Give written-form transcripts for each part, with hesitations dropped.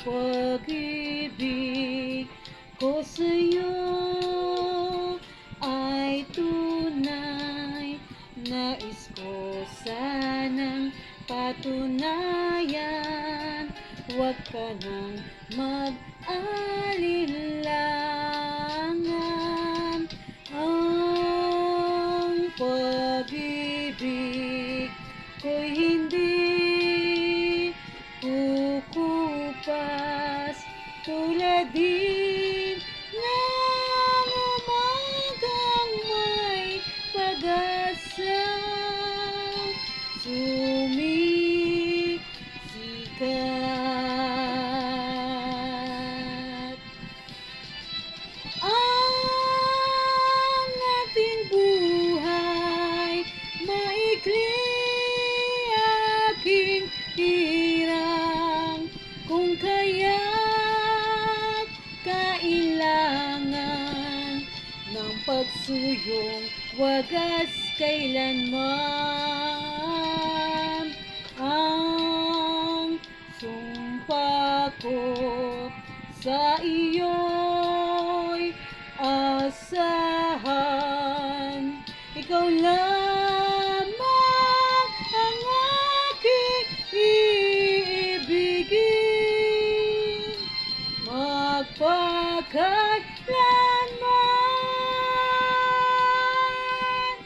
pag-ibig ko sa'yo ay tunay. Nais ko sanang patunayan, huwag ka nang mag-alinlangan. Ang pag-ibig ko'y hindi kukupas, tulad din ng umagang may pag-asa. Sumisikat ang ating buhay, maikli aking hirang, kung kaya't kailangan ng pagsuyong wagas kailanman. Ang sumpa ko sa iyo'y asahan, ikaw lamang ang aking iibigin magpakailanman.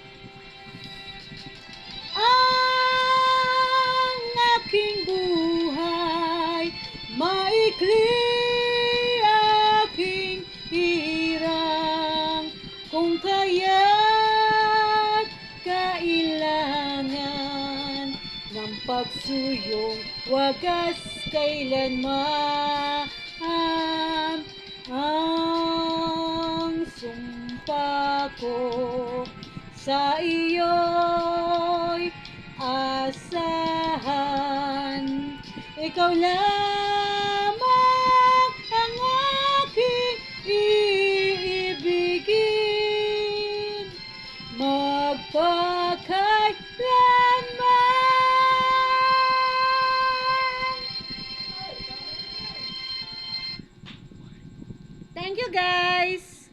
Ang aking buhay, maikli aking hirang, kung kaya't kailangan ng pagsuyong wagas kailanman. Ang sumpa ko sa iyo'y asahan, ikaw lamang ang aking iibigin magpakailanman. Thank you guys!